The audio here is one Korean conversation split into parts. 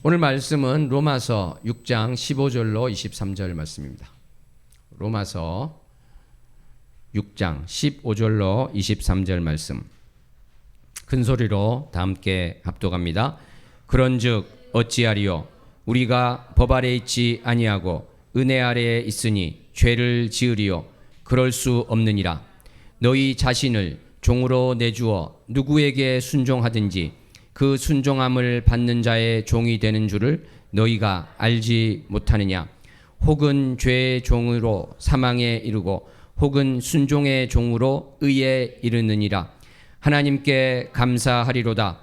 오늘 말씀은 로마서 6장 15절로 23절 말씀입니다. 로마서 6장 15절로 23절 말씀. 큰 소리로 다 함께 합독합니다. 그런즉 어찌하리요? 우리가 법 아래 있지 아니하고 은혜 아래에 있으니 죄를 지으리요? 그럴 수 없느니라. 너희 자신을 종으로 내주어 누구에게 순종하든지 그 순종함을 받는 자의 종이 되는 줄을 너희가 알지 못하느냐? 혹은 죄의 종으로 사망에 이르고 혹은 순종의 종으로 의에 이르느니라. 하나님께 감사하리로다.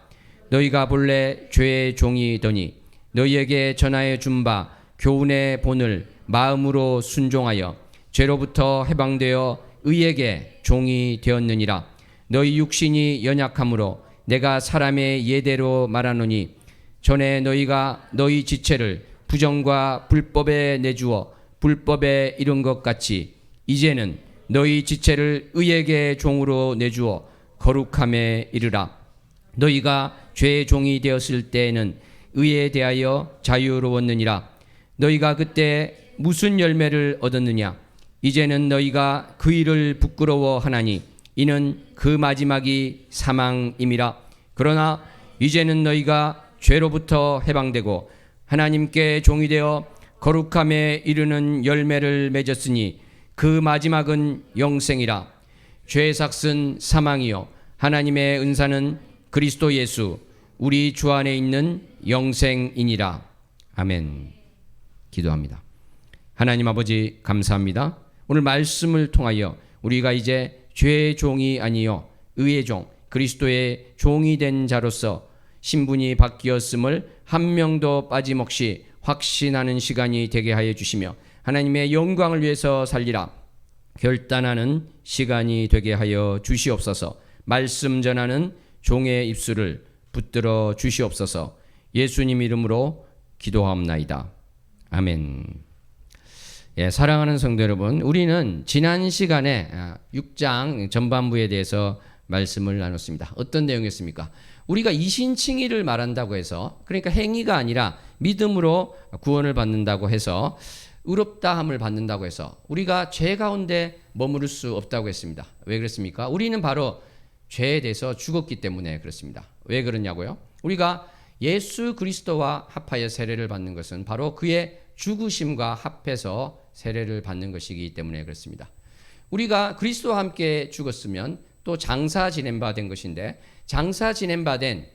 너희가 본래 죄의 종이더니 너희에게 전하여 준 바 교훈의 본을 마음으로 순종하여 죄로부터 해방되어 의에게 종이 되었느니라. 너희 육신이 연약함으로 내가 사람의 예대로 말하노니 전에 너희가 너희 지체를 부정과 불법에 내주어 불법에 이른 것 같이 이제는 너희 지체를 의에게 종으로 내주어 거룩함에 이르라. 너희가 죄의 종이 되었을 때에는 의에 대하여 자유로웠느니라. 너희가 그때 무슨 열매를 얻었느냐? 이제는 너희가 그 일을 부끄러워하나니 이는 그 마지막이 사망임이라. 그러나 이제는 너희가 죄로부터 해방되고 하나님께 종이 되어 거룩함에 이르는 열매를 맺었으니 그 마지막은 영생이라. 죄의 삭은 사망이요 하나님의 은사는 그리스도 예수 우리 주 안에 있는 영생이니라. 아멘. 기도합니다. 하나님 아버지 감사합니다. 오늘 말씀을 통하여 우리가 이제 죄의 종이 아니요 의의 종 그리스도의 종이 된 자로서 신분이 바뀌었음을 한 명도 빠짐없이 확신하는 시간이 되게 하여 주시며 하나님의 영광을 위해서 살리라 결단하는 시간이 되게 하여 주시옵소서. 말씀 전하는 종의 입술을 붙들어 주시옵소서. 예수님 이름으로 기도하옵나이다. 아멘. 예, 사랑하는 성도 여러분, 우리는 지난 시간에 6장 전반부에 대해서 말씀을 나눴습니다. 어떤 내용이었습니까? 우리가 이신칭의를 말한다고 해서, 그러니까 행위가 아니라 믿음으로 구원을 받는다고 해서, 의롭다함을 받는다고 해서 우리가 죄 가운데 머무를 수 없다고 했습니다. 왜 그랬습니까? 우리는 바로 죄에 대해서 죽었기 때문에 그렇습니다. 왜 그러냐고요? 우리가 예수 그리스도와 합하여 세례를 받는 것은 바로 그의 죽으심과 합해서 세례를 받는 것이기 때문에 그렇습니다. 우리가 그리스도와 함께 죽었으면 또 장사 지낸 바 된 것인데 장사 지낸 바 된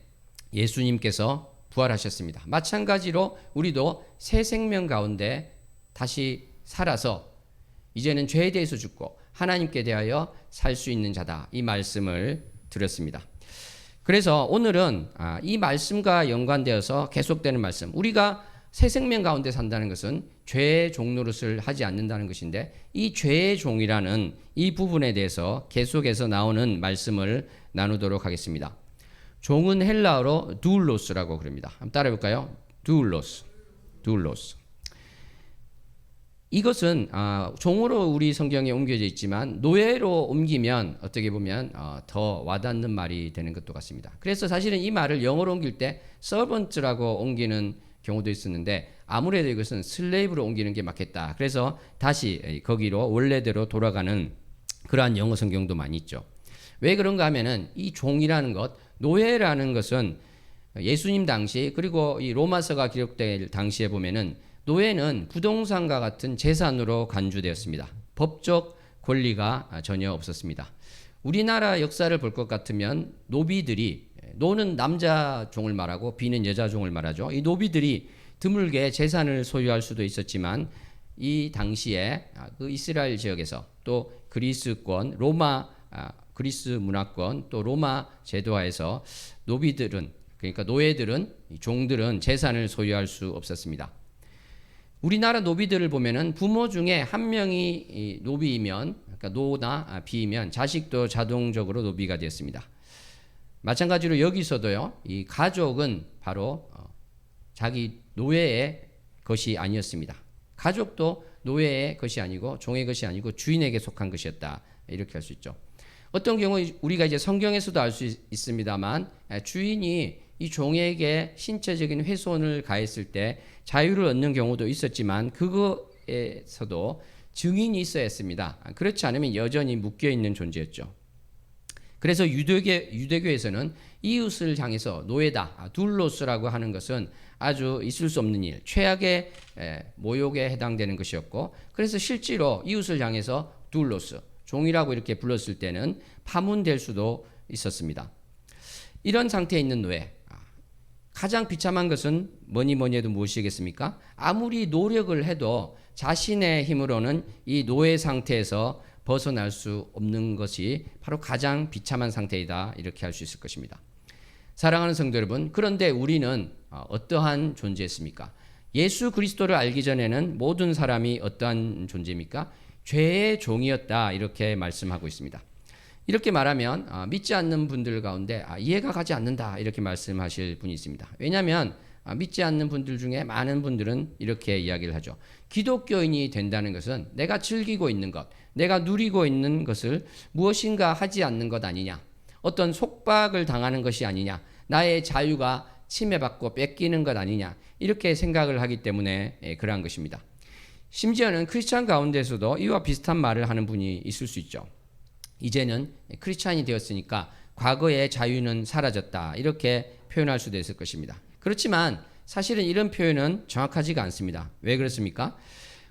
예수님께서 부활하셨습니다. 마찬가지로 우리도 새 생명 가운데 다시 살아서 이제는 죄에 대해서 죽고 하나님께 대하여 살 수 있는 자다. 이 말씀을 드렸습니다. 그래서 오늘은 이 말씀과 연관되어서 계속되는 말씀, 우리가 새 생명 가운데 산다는 것은 죄의 종 노릇을 하지 않는다는 것인데 이 죄의 종이라는 이 부분에 대해서 계속해서 나오는 말씀을 나누도록 하겠습니다. 종은 헬라어로 두울로스라고 그럽니다. 한번 따라해 볼까요? 두울로스. 이것은 종으로 우리 성경에 옮겨져 있지만 노예로 옮기면 어떻게 보면 더 와닿는 말이 되는 것도 같습니다. 그래서 사실은 이 말을 영어로 옮길 때 servant라고 옮기는 경우도 있었는데 아무래도 이것은 슬레이브로 옮기는 게 맞겠다. 그래서 다시 거기로 원래대로 돌아가는 그러한 영어 성경도 많이 있죠. 왜 그런가 하면은 이 종이라는 것, 노예라는 것은 예수님 당시 그리고 이 로마서가 기록될 당시에 보면은 노예는 부동산과 같은 재산으로 간주되었습니다. 법적 권리가 전혀 없었습니다. 우리나라 역사를 볼 것 같으면 노비들이, 노는 남자 종을 말하고 비는 여자 종을 말하죠. 이 노비들이 드물게 재산을 소유할 수도 있었지만 이 당시에 그 이스라엘 지역에서 또 그리스권, 로마 그리스 문화권 또 로마 제도하에서 노비들은, 그러니까 노예들은, 종들은 재산을 소유할 수 없었습니다. 우리나라 노비들을 보면은 부모 중에 한 명이 노비이면, 그러니까 노나 비이면 자식도 자동적으로 노비가 되었습니다. 마찬가지로 여기서도요, 이 가족은 바로 자기 노예의 것이 아니었습니다. 가족도 노예의 것이 아니고 종의 것이 아니고 주인에게 속한 것이었다. 이렇게 할 수 있죠. 어떤 경우 우리가 이제 성경에서도 알 수 있습니다만 주인이 이 종에게 신체적인 훼손을 가했을 때 자유를 얻는 경우도 있었지만 그거에서도 증인이 있어야 했습니다. 그렇지 않으면 여전히 묶여있는 존재였죠. 그래서 유대교에서는 이웃을 향해서 노예다, 둘로스라고 하는 것은 아주 있을 수 없는 일, 최악의 모욕에 해당되는 것이었고, 그래서 실제로 이웃을 향해서 둘로스, 종이라고 이렇게 불렀을 때는 파문될 수도 있었습니다. 이런 상태에 있는 노예, 가장 비참한 것은 뭐니 해도 무엇이겠습니까? 아무리 노력을 해도 자신의 힘으로는 이 노예 상태에서 벗어날 수 없는 것이 바로 가장 비참한 상태이다, 이렇게 할 수 있을 것입니다. 사랑하는 성도 여러분, 그런데 우리는 어떠한 존재였습니까? 예수 그리스도를 알기 전에는 모든 사람이 어떠한 존재입니까? 죄의 종이었다, 이렇게 말씀하고 있습니다. 이렇게 말하면 믿지 않는 분들 가운데 이해가 가지 않는다, 이렇게 말씀하실 분이 있습니다. 왜냐하면 믿지 않는 분들 중에 많은 분들은 이렇게 이야기를 하죠. 기독교인이 된다는 것은 내가 즐기고 있는 것, 내가 누리고 있는 것을 무엇인가 하지 않는 것 아니냐, 어떤 속박을 당하는 것이 아니냐, 나의 자유가 침해받고 뺏기는 것 아니냐, 이렇게 생각을 하기 때문에 그러한 것입니다. 심지어는 크리스찬 가운데서도 이와 비슷한 말을 하는 분이 있을 수 있죠. 이제는 크리스찬이 되었으니까 과거의 자유는 사라졌다, 이렇게 표현할 수도 있을 것입니다. 그렇지만 사실은 이런 표현은 정확하지가 않습니다. 왜 그렇습니까?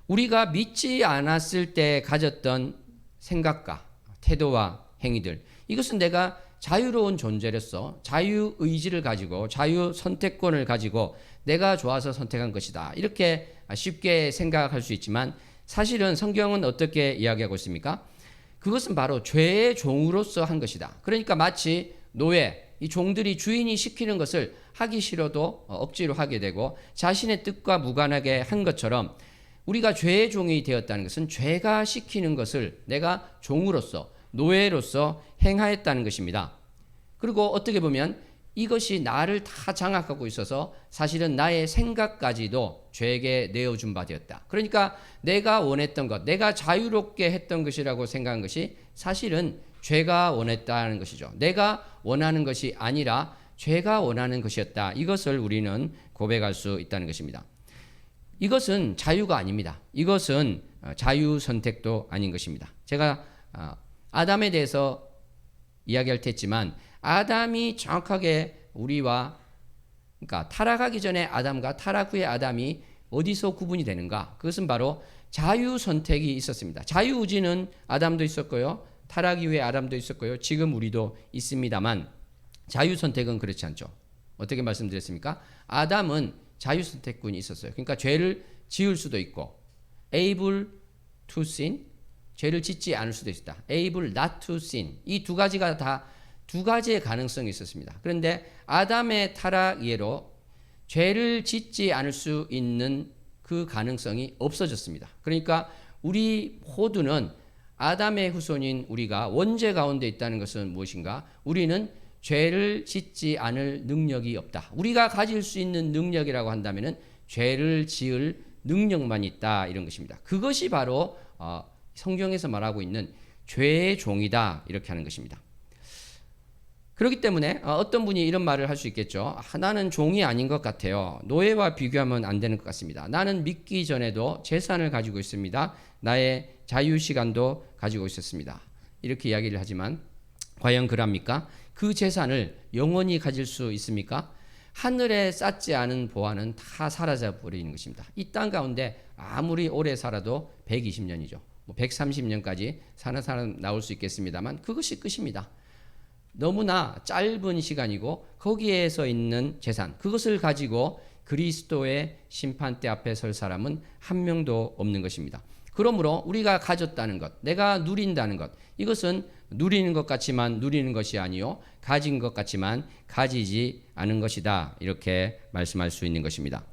우리가 믿지 않았을 때 가졌던 생각과 태도와 행위들, 이것은 내가 자유로운 존재로서 자유의지를 가지고 자유 선택권을 가지고 내가 좋아서 선택한 것이다, 이렇게 쉽게 생각할 수 있지만 사실은 성경은 어떻게 이야기하고 있습니까? 그것은 바로 죄의 종으로서 한 것이다. 그러니까 마치 노예, 이 종들이 주인이 시키는 것을 하기 싫어도 억지로 하게 되고 자신의 뜻과 무관하게 한 것처럼 우리가 죄의 종이 되었다는 것은 죄가 시키는 것을 내가 종으로서, 노예로서 행하였다는 것입니다. 그리고 어떻게 보면 이것이 나를 다 장악하고 있어서 사실은 나의 생각까지도 죄에게 내어준 바 되었다. 그러니까 내가 원했던 것, 내가 자유롭게 했던 것이라고 생각한 것이 사실은 죄가 원했다는 것이죠. 내가 원하는 것이 아니라 죄가 원하는 것이었다. 이것을 우리는 고백할 수 있다는 것입니다. 이것은 자유가 아닙니다. 이것은 자유 선택도 아닌 것입니다. 제가 아담에 대해서 이야기할 때 했지만 아담이 정확하게 우리와, 그러니까 타락하기 전에 아담과 타락 후의 아담이 어디서 구분이 되는가? 그것은 바로 자유 선택이 있었습니다. 자유의지는 아담도 있었고요, 타락 이후에 아담도 있었고요, 지금 우리도 있습니다만 자유 선택은 그렇지 않죠. 어떻게 말씀드렸습니까? 아담은 자유 선택권이 있었어요. 그러니까 죄를 지을 수도 있고, able to sin, 죄를 짓지 않을 수도 있다. able not to sin, 이 두 가지가 다 두 가지의 가능성이 있었습니다. 그런데 아담의 타락 이후로 죄를 짓지 않을 수 있는 그 가능성이 없어졌습니다. 그러니까 우리 모두는 아담의 후손인 우리가 원죄 가운데 있다는 것은 무엇인가? 우리는 죄를 짓지 않을 능력이 없다. 우리가 가질 수 있는 능력이라고 한다면은 죄를 지을 능력만 있다, 이런 것입니다. 그것이 바로 성경에서 말하고 있는 죄의 종이다, 이렇게 하는 것입니다. 그렇기 때문에 어떤 분이 이런 말을 할 수 있겠죠. 나는 종이 아닌 것 같아요. 노예와 비교하면 안 되는 것 같습니다. 나는 믿기 전에도 재산을 가지고 있습니다. 나의 자유시간도 가지고 있었습니다. 이렇게 이야기를 하지만 과연 그럽니까? 그 재산을 영원히 가질 수 있습니까? 하늘에 쌓지 않은 보화는 다 사라져 버리는 것입니다. 이 땅 가운데 아무리 오래 살아도 120년이죠. 130년까지 사는 사람 나올 수 있겠습니다만 그것이 끝입니다. 너무나 짧은 시간이고 거기에서 있는 재산, 그것을 가지고 그리스도의 심판대 앞에 설 사람은 한 명도 없는 것입니다. 그러므로 우리가 가졌다는 것, 내가 누린다는 것, 이것은 누리는 것 같지만 누리는 것이 아니요 가진 것 같지만 가지지 않은 것이다, 이렇게 말씀할 수 있는 것입니다.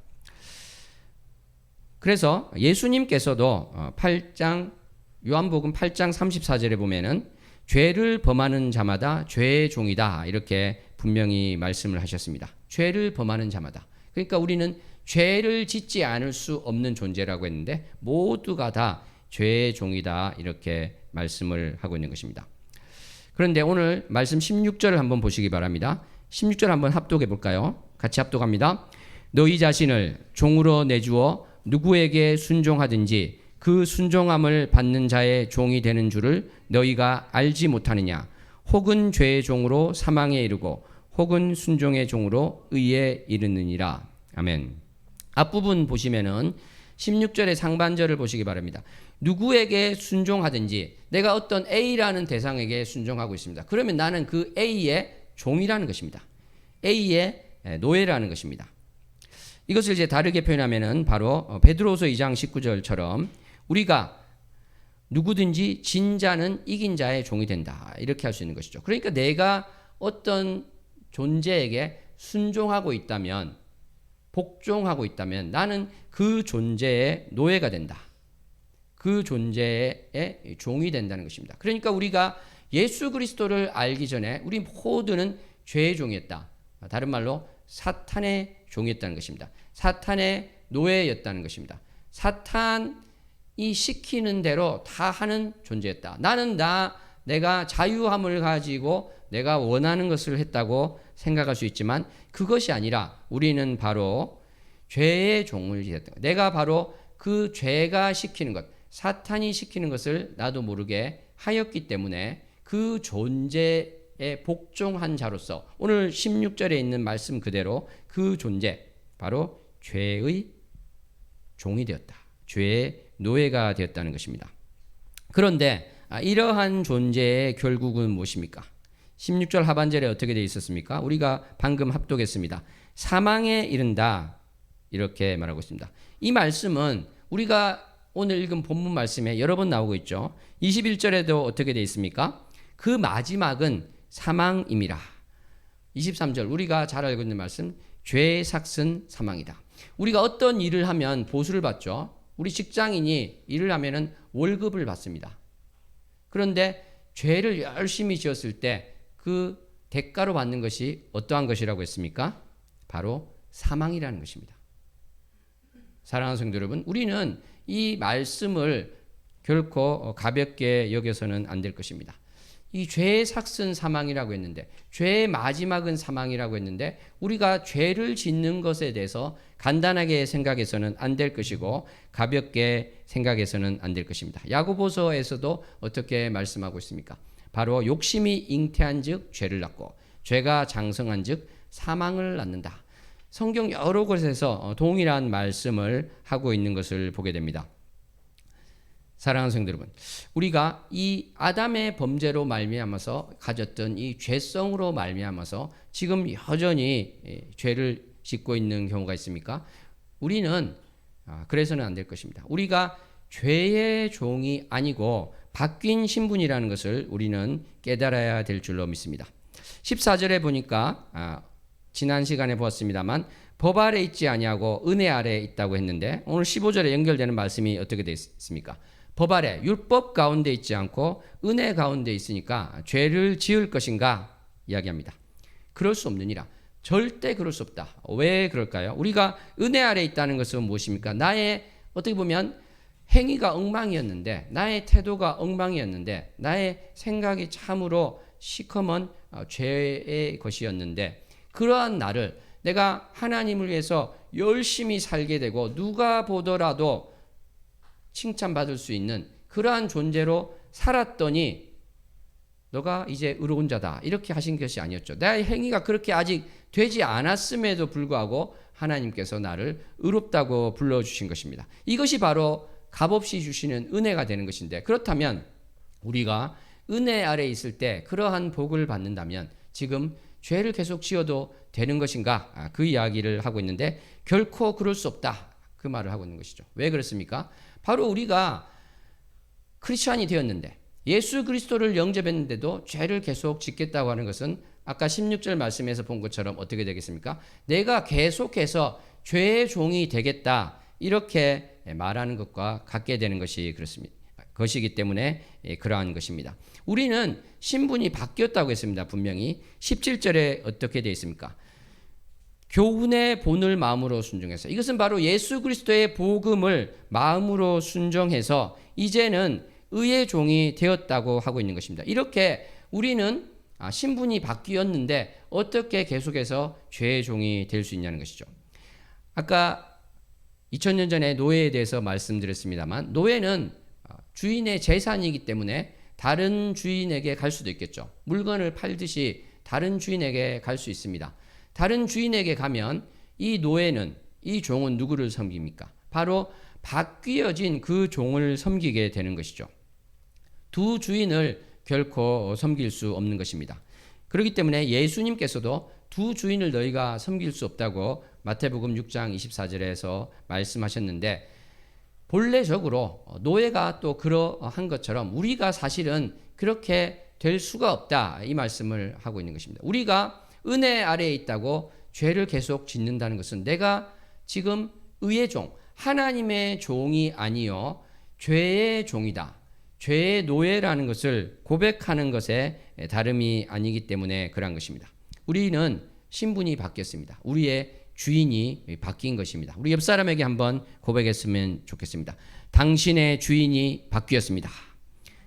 그래서 예수님께서도 요한복음 8장 34절에 보면은 죄를 범하는 자마다 죄의 종이다, 이렇게 분명히 말씀을 하셨습니다. 죄를 범하는 자마다. 그러니까 우리는 죄를 짓지 않을 수 없는 존재라고 했는데 모두가 다 죄의 종이다, 이렇게 말씀을 하고 있는 것입니다. 그런데 오늘 말씀 16절을 한번 보시기 바랍니다. 16절 한번 합독해 볼까요? 같이 합독합니다. 너희 자신을 종으로 내주어 누구에게 순종하든지 그 순종함을 받는 자의 종이 되는 줄을 너희가 알지 못하느냐. 혹은 죄의 종으로 사망에 이르고 혹은 순종의 종으로 의에 이르느니라. 아멘. 앞부분 보시면은 16절의 상반절을 보시기 바랍니다. 누구에게 순종하든지, 내가 어떤 A라는 대상에게 순종하고 있습니다. 그러면 나는 그 A의 종이라는 것입니다. A의 노예라는 것입니다. 이것을 이제 다르게 표현하면은 바로 베드로서 2장 19절처럼 우리가 누구든지 진 자는 이긴 자의 종이 된다, 이렇게 할 수 있는 것이죠. 그러니까 내가 어떤 존재에게 순종하고 있다면, 복종하고 있다면 나는 그 존재의 노예가 된다. 그 존재의 종이 된다는 것입니다. 그러니까 우리가 예수 그리스도를 알기 전에 우리 모두는 죄의 종이었다. 다른 말로 사탄의 종이었다는 것입니다. 사탄의 노예였다는 것입니다. 사탄이 시키는 대로 다 하는 존재였다. 나는 내가 자유함을 가지고 내가 원하는 것을 했다고 생각할 수 있지만 그것이 아니라 우리는 바로 죄의 종을 지었다. 내가 바로 그 죄가 시키는 것, 사탄이 시키는 것을 나도 모르게 하였기 때문에 그 존재에 복종한 자로서 오늘 16절에 있는 말씀 그대로 그 존재, 바로 죄의 종이 되었다. 죄의 노예가 되었다는 것입니다. 그런데 이러한 존재의 결국은 무엇입니까? 16절 하반절에 어떻게 되어 있었습니까? 우리가 방금 합독했습니다. 사망에 이른다, 이렇게 말하고 있습니다. 이 말씀은 우리가 오늘 읽은 본문 말씀에 여러 번 나오고 있죠. 21절에도 어떻게 되어 있습니까? 그 마지막은 사망임이라. 23절 우리가 잘 알고 있는 말씀, 죄의 삭은 사망이다. 우리가 어떤 일을 하면 보수를 받죠. 우리 직장인이 일을 하면은 월급을 받습니다. 그런데 죄를 열심히 지었을 때 그 대가로 받는 것이 어떠한 것이라고 했습니까? 바로 사망이라는 것입니다. 사랑하는 성도 여러분, 우리는 이 말씀을 결코 가볍게 여겨서는 안 될 것입니다. 이 죄의 삭은 사망이라고 했는데, 죄의 마지막은 사망이라고 했는데, 우리가 죄를 짓는 것에 대해서 간단하게 생각해서는 안 될 것이고 가볍게 생각해서는 안 될 것입니다. 야고보서에서도 어떻게 말씀하고 있습니까? 바로 욕심이 잉태한 즉 죄를 낳고 죄가 장성한 즉 사망을 낳는다. 성경 여러 곳에서 동일한 말씀을 하고 있는 것을 보게 됩니다. 사랑하는 성도 여러분, 우리가 이 아담의 범죄로 말미암아서 가졌던 이 죄성으로 말미암아서 지금 여전히 죄를 짓고 있는 경우가 있습니까? 우리는 그래서는 안 될 것입니다. 우리가 죄의 종이 아니고 바뀐 신분이라는 것을 우리는 깨달아야 될 줄로 믿습니다. 14절에 보니까 지난 시간에 보았습니다만 법 아래 있지 아니하고 은혜 아래 있다고 했는데, 오늘 15절에 연결되는 말씀이 어떻게 되어 있습니까? 법 아래, 율법 가운데 있지 않고 은혜 가운데 있으니까 죄를 지을 것인가 이야기합니다. 그럴 수 없느니라. 절대 그럴 수 없다. 왜 그럴까요? 우리가 은혜 아래 있다는 것은 무엇입니까? 나의 어떻게 보면 행위가 엉망이었는데, 나의 태도가 엉망이었는데, 나의 생각이 참으로 시커먼 죄의 것이었는데, 그러한 나를 내가 하나님을 위해서 열심히 살게 되고 누가 보더라도 칭찬받을 수 있는 그러한 존재로 살았더니 너가 이제 의로운 자다, 이렇게 하신 것이 아니었죠. 나의 행위가 그렇게 아직 되지 않았음에도 불구하고 하나님께서 나를 의롭다고 불러주신 것입니다. 이것이 바로 값없이 주시는 은혜가 되는 것인데, 그렇다면 우리가 은혜 아래 있을 때 그러한 복을 받는다면 지금 죄를 계속 지어도 되는 것인가? 그 이야기를 하고 있는데 결코 그럴 수 없다, 그 말을 하고 있는 것이죠. 왜 그렇습니까? 바로 우리가 크리스찬이 되었는데, 예수 그리스도를 영접했는데도 죄를 계속 짓겠다고 하는 것은 아까 16절 말씀에서 본 것처럼 어떻게 되겠습니까? 내가 계속해서 죄의 종이 되겠다, 이렇게 말하는 것과 같게 되는 것이 그렇습니다. 것이기 때문에 그러한 것입니다. 우리는 신분이 바뀌었다고 했습니다. 분명히 17절에 어떻게 되어 있습니까? 교훈의 본을 마음으로 순종해서, 이것은 바로 예수 그리스도의 복음을 마음으로 순종해서 이제는 의의 종이 되었다고 하고 있는 것입니다. 이렇게 우리는 신분이 바뀌었는데 어떻게 계속해서 죄의 종이 될 수 있냐는 것이죠. 아까 2000년 전에 노예에 대해서 말씀드렸습니다만 노예는 주인의 재산이기 때문에 다른 주인에게 갈 수도 있겠죠. 물건을 팔듯이 다른 주인에게 갈 수 있습니다. 다른 주인에게 가면 이 노예는, 이 종은 누구를 섬깁니까? 바로 바뀌어진 그 종을 섬기게 되는 것이죠. 두 주인을 결코 섬길 수 없는 것입니다. 그렇기 때문에 예수님께서도 두 주인을 너희가 섬길 수 없다고 마태복음 6장 24절에서 말씀하셨는데, 본래적으로 노예가 또 그러한 것처럼 우리가 사실은 그렇게 될 수가 없다, 이 말씀을 하고 있는 것입니다. 우리가 은혜 아래에 있다고 죄를 계속 짓는다는 것은 내가 지금 의의 종, 하나님의 종이 아니요 죄의 종이다, 죄의 노예라는 것을 고백하는 것에 다름이 아니기 때문에 그러한 것입니다. 우리는 신분이 바뀌었습니다. 우리의 주인이 바뀐 것입니다. 우리 옆 사람에게 한번 고백했으면 좋겠습니다. 당신의 주인이 바뀌었습니다.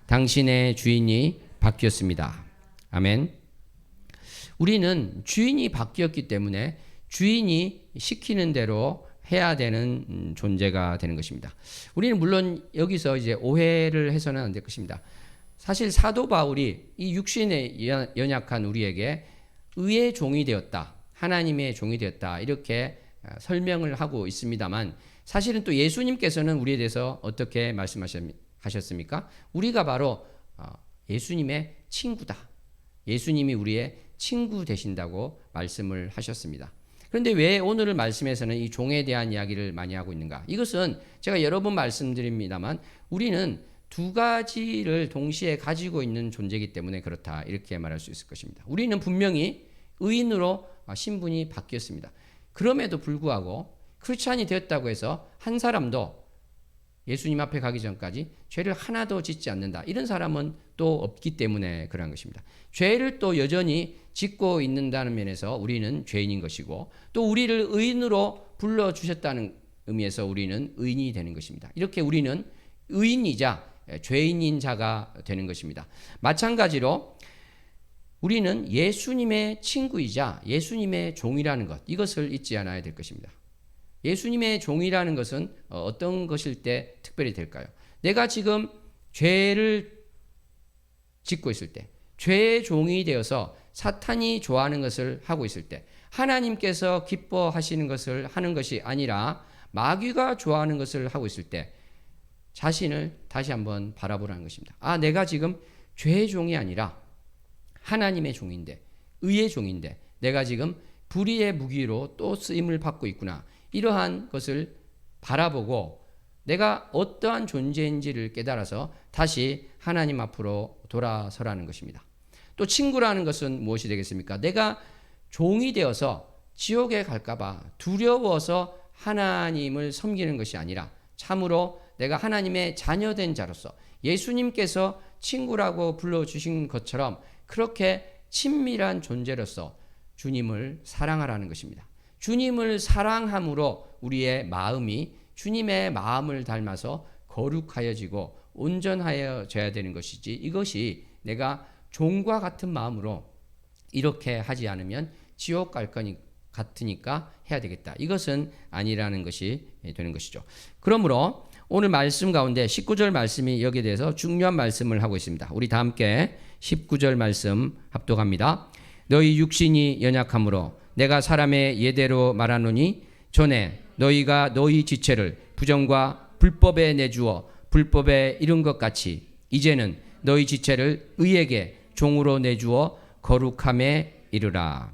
당신의 주인이 바뀌었습니다. 아멘. 우리는 주인이 바뀌었기 때문에 주인이 시키는 대로 해야 되는 존재가 되는 것입니다. 우리는 물론 여기서 이제 오해를 해서는 안 될 것입니다. 사실 사도 바울이 이 육신에 연약한 우리에게 의의 종이 되었다, 하나님의 종이 되었다, 이렇게 설명을 하고 있습니다만, 사실은 또 예수님께서는 우리에 대해서 어떻게 말씀하셨습니까? 우리가 바로 예수님의 친구다, 예수님이 우리의 친구 되신다고 말씀을 하셨습니다. 그런데 왜 오늘 말씀에서는 이 종에 대한 이야기를 많이 하고 있는가? 이것은 제가 여러 번 말씀드립니다만 우리는 두 가지를 동시에 가지고 있는 존재이기 때문에 그렇다, 이렇게 말할 수 있을 것입니다. 우리는 분명히 의인으로 신분이 바뀌었습니다. 그럼에도 불구하고 크리스찬이 되었다고 해서 한 사람도 예수님 앞에 가기 전까지 죄를 하나도 짓지 않는다, 이런 사람은 또 없기 때문에 그런 것입니다. 죄를 또 여전히 짓고 있는다는 면에서 우리는 죄인인 것이고, 또 우리를 의인으로 불러주셨다는 의미에서 우리는 의인이 되는 것입니다. 이렇게 우리는 의인이자 죄인인 자가 되는 것입니다. 마찬가지로 우리는 예수님의 친구이자 예수님의 종이라는 것, 이것을 잊지 않아야 될 것입니다. 예수님의 종이라는 것은 어떤 것일 때 특별히 될까요? 내가 지금 죄를 짓고 있을 때, 죄의 종이 되어서 사탄이 좋아하는 것을 하고 있을 때, 하나님께서 기뻐하시는 것을 하는 것이 아니라 마귀가 좋아하는 것을 하고 있을 때 자신을 다시 한번 바라보라는 것입니다. 내가 지금 죄의 종이 아니라 하나님의 종인데, 의의 종인데 내가 지금 불의의 무기로 또 쓰임을 받고 있구나, 이러한 것을 바라보고 내가 어떠한 존재인지를 깨달아서 다시 하나님 앞으로 돌아서라는 것입니다. 또 친구라는 것은 무엇이 되겠습니까? 내가 종이 되어서 지옥에 갈까봐 두려워서 하나님을 섬기는 것이 아니라 참으로 내가 하나님의 자녀된 자로서 예수님께서 친구라고 불러주신 것처럼 그렇게 친밀한 존재로서 주님을 사랑하라는 것입니다. 주님을 사랑함으로 우리의 마음이 주님의 마음을 닮아서 거룩하여지고 온전하여져야 되는 것이지, 이것이 내가 종과 같은 마음으로 이렇게 하지 않으면 지옥 갈 것 같으니까 해야 되겠다, 이것은 아니라는 것이 되는 것이죠. 그러므로 오늘 말씀 가운데 19절 말씀이 여기에 대해서 중요한 말씀을 하고 있습니다. 우리 다 함께 19절 말씀 합독합니다. 너희 육신이 연약함으로 내가 사람의 예대로 말하노니 전에 너희가 너희 지체를 부정과 불법에 내주어 불법에 이른 것 같이 이제는 너희 지체를 의에게 종으로 내주어 거룩함에 이르라.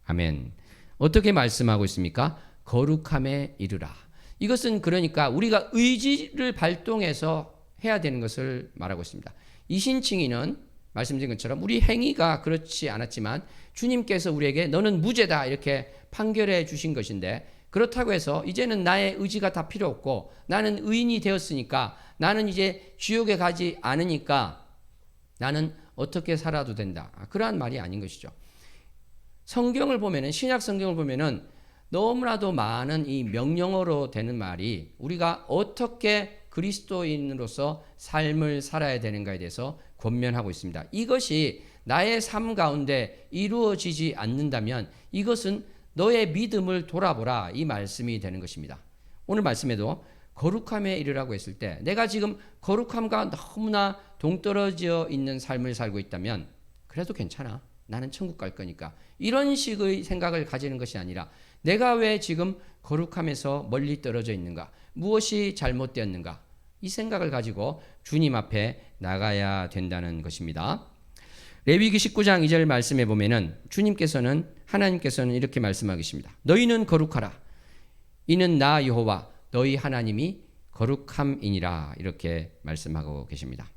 아멘. 어떻게 말씀하고 있습니까? 거룩함에 이르라. 이것은 그러니까 우리가 의지를 발동해서 해야 되는 것을 말하고 있습니다. 이신칭의는 말씀드린 것처럼 우리 행위가 그렇지 않았지만 주님께서 우리에게 너는 무죄다 이렇게 판결해 주신 것인데, 그렇다고 해서 이제는 나의 의지가 다 필요 없고 나는 의인이 되었으니까 나는 이제 지옥에 가지 않으니까 나는 어떻게 살아도 된다, 그러한 말이 아닌 것이죠. 성경을 보면은, 신약 성경을 보면은 너무나도 많은 이 명령어로 되는 말이 우리가 어떻게 그리스도인으로서 삶을 살아야 되는가에 대해서 권면하고 있습니다. 이것이 나의 삶 가운데 이루어지지 않는다면 이것은 너의 믿음을 돌아보라, 이 말씀이 되는 것입니다. 오늘 말씀에도 거룩함에 이르라고 했을 때 내가 지금 거룩함과 너무나 동떨어져 있는 삶을 살고 있다면 그래도 괜찮아, 나는 천국 갈 거니까, 이런 식의 생각을 가지는 것이 아니라 내가 왜 지금 거룩함에서 멀리 떨어져 있는가, 무엇이 잘못되었는가, 이 생각을 가지고 주님 앞에 나가야 된다는 것입니다. 레위기 19장 2절 말씀에 보면은 하나님께서는 이렇게 말씀하고 계십니다. 너희는 거룩하라. 이는 나 여호와 너희 하나님이 거룩함이니라, 이렇게 말씀하고 계십니다.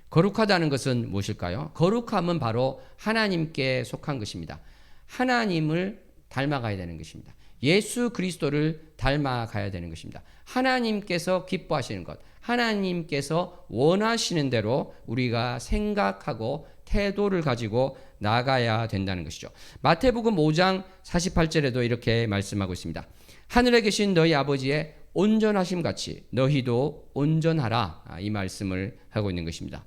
거룩하다는 것은 무엇일까요? 거룩함은 바로 하나님께 속한 것입니다. 하나님을 닮아가야 되는 것입니다. 예수 그리스도를 닮아가야 되는 것입니다. 하나님께서 기뻐하시는 것, 하나님께서 원하시는 대로 우리가 생각하고 태도를 가지고 나가야 된다는 것이죠. 마태복음 5장 48절에도 이렇게 말씀하고 있습니다. 하늘에 계신 너희 아버지의 온전하심 같이 너희도 온전하라, 이 말씀을 하고 있는 것입니다.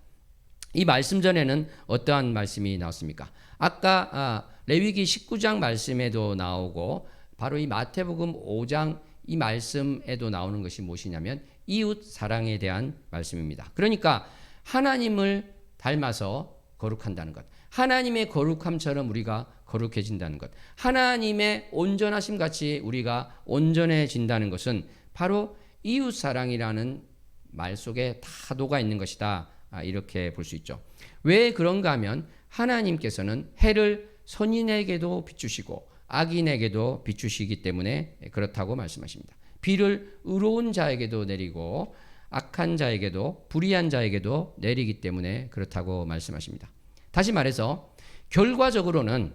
이 말씀 전에는 어떠한 말씀이 나왔습니까? 아까 레위기 19장 말씀에도 나오고 바로 이 마태복음 5장 이 말씀에도 나오는 것이 무엇이냐면 이웃 사랑에 대한 말씀입니다. 그러니까 하나님을 닮아서 거룩한다는 것, 하나님의 거룩함처럼 우리가 거룩해진다는 것, 하나님의 온전하심 같이 우리가 온전해진다는 것은 바로 이웃 사랑이라는 말 속에 다 녹아 있는 것이다, 이렇게 볼 수 있죠. 왜 그런가 하면 하나님께서는 해를 선인에게도 비추시고 악인에게도 비추시기 때문에 그렇다고 말씀하십니다. 비를 의로운 자에게도 내리고 악한 자에게도 불의한 자에게도 내리기 때문에 그렇다고 말씀하십니다. 다시 말해서 결과적으로는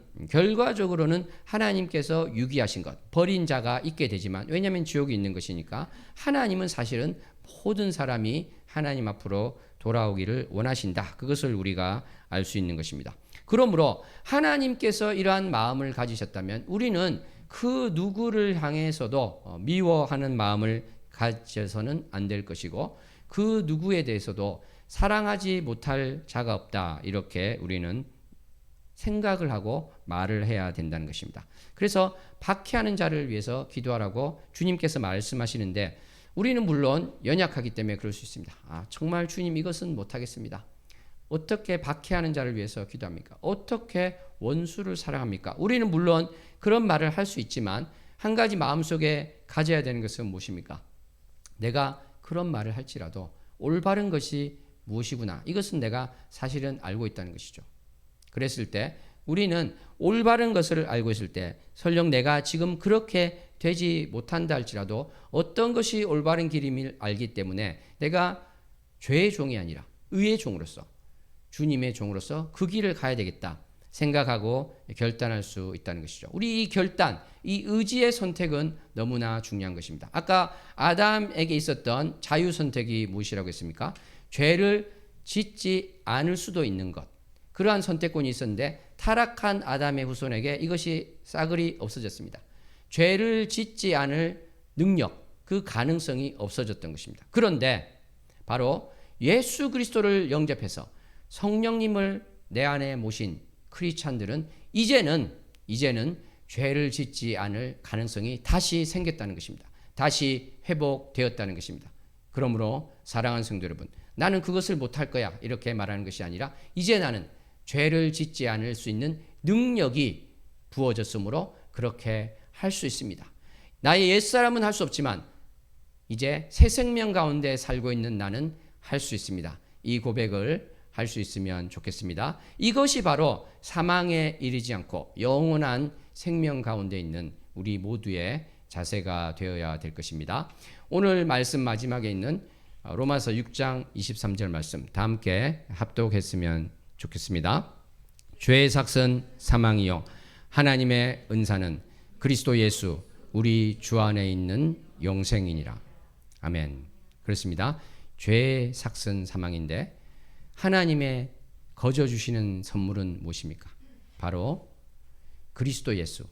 하나님께서 유기하신 것, 버린 자가 있게 되지만, 왜냐하면 지옥이 있는 것이니까 하나님은 사실은 모든 사람이 하나님 앞으로 돌아오기를 원하신다, 그것을 우리가 알 수 있는 것입니다. 그러므로 하나님께서 이러한 마음을 가지셨다면 우리는 그 누구를 향해서도 미워하는 마음을 가져서는 안 될 것이고, 그 누구에 대해서도 사랑하지 못할 자가 없다, 이렇게 우리는 생각을 하고 말을 해야 된다는 것입니다. 그래서 박해하는 자를 위해서 기도하라고 주님께서 말씀하시는데 우리는 물론 연약하기 때문에 그럴 수 있습니다. 정말 주님, 이것은 못하겠습니다. 어떻게 박해하는 자를 위해서 기도합니까? 어떻게 원수를 사랑합니까? 우리는 물론 그런 말을 할 수 있지만 한 가지 마음속에 가져야 되는 것은 무엇입니까? 내가 그런 말을 할지라도 올바른 것이 무엇이구나, 이것은 내가 사실은 알고 있다는 것이죠. 그랬을 때 우리는 올바른 것을 알고 있을 때 설령 내가 지금 그렇게 되지 못한다 할지라도 어떤 것이 올바른 길임을 알기 때문에 내가 죄의 종이 아니라 의의 종으로서, 주님의 종으로서 그 길을 가야 되겠다 생각하고 결단할 수 있다는 것이죠. 우리 이 결단, 이 의지의 선택은 너무나 중요한 것입니다. 아까 아담에게 있었던 자유 선택이 무엇이라고 했습니까? 죄를 짓지 않을 수도 있는 것, 그러한 선택권이 있었는데 타락한 아담의 후손에게 이것이 싸그리 없어졌습니다. 죄를 짓지 않을 능력, 그 가능성이 없어졌던 것입니다. 그런데 바로 예수 그리스도를 영접해서 성령님을 내 안에 모신 크리스찬들은 이제는 죄를 짓지 않을 가능성이 다시 생겼다는 것입니다. 다시 회복되었다는 것입니다. 그러므로 사랑하는 성도 여러분, 나는 그것을 못할 거야, 이렇게 말하는 것이 아니라 이제 나는 죄를 짓지 않을 수 있는 능력이 부어졌으므로 그렇게 할 수 있습니다. 나의 옛사람은 할 수 없지만 이제 새 생명 가운데 살고 있는 나는 할 수 있습니다. 이 고백을 할 수 있으면 좋겠습니다. 이것이 바로 사망에 이르지 않고 영원한 생명 가운데 있는 우리 모두의 자세가 되어야 될 것입니다. 오늘 말씀 마지막에 있는 로마서 6장 23절 말씀 다 함께 합독했으면 좋겠습니다. 죄의 삭은 사망이요 하나님의 은사는 그리스도 예수 우리 주 안에 있는 영생이니라. 아멘. 그렇습니다. 죄의 삭은 사망인데 하나님의 거저 주시는 선물은 무엇입니까? 바로 그리스도 예수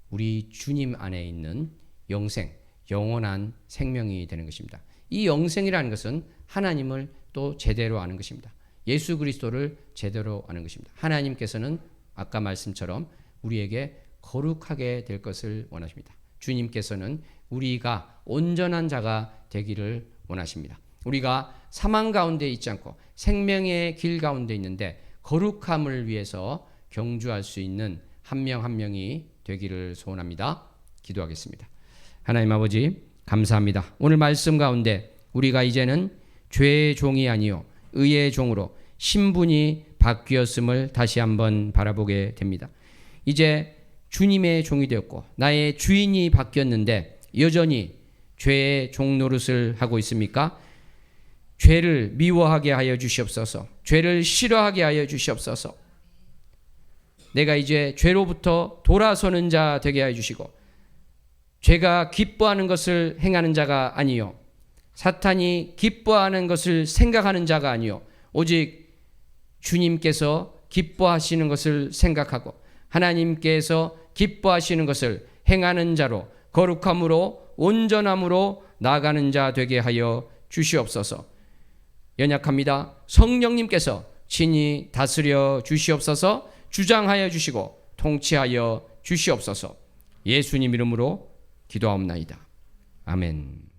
우리 주님 안에 있는 영생, 영원한 생명이 되는 것입니다. 이 영생이라는 것은 하나님을 또 제대로 아는 것입니다. 예수 그리스도를 제대로 아는 것입니다. 하나님께서는 아까 말씀처럼 우리에게 거룩하게 될 것을 원하십니다. 주님께서는 우리가 온전한 자가 되기를 원하십니다. 우리가 사망 가운데 있지 않고 생명의 길 가운데 있는데 거룩함을 위해서 경주할 수 있는 한 명 한 명이 되기를 소원합니다. 기도하겠습니다. 하나님 아버지 감사합니다. 오늘 말씀 가운데 우리가 이제는 죄의 종이 아니요 의의 종으로 신분이 바뀌었음을 다시 한번 바라보게 됩니다. 이제 주님의 종이 되었고 나의 주인이 바뀌었는데 여전히 죄의 종 노릇을 하고 있습니까? 죄를 미워하게 하여 주시옵소서. 죄를 싫어하게 하여 주시옵소서. 내가 이제 죄로부터 돌아서는 자 되게 하여 주시고 죄가 기뻐하는 것을 행하는 자가 아니요 사탄이 기뻐하는 것을 생각하는 자가 아니요 오직 주님께서 기뻐하시는 것을 생각하고 하나님께서 기뻐하시는 것을 행하는 자로 거룩함으로 온전함으로 나아가는 자 되게 하여 주시옵소서. 연약합니다. 성령님께서 친히 다스려 주시옵소서. 주장하여 주시고 통치하여 주시옵소서. 예수님 이름으로 기도하옵나이다. 아멘.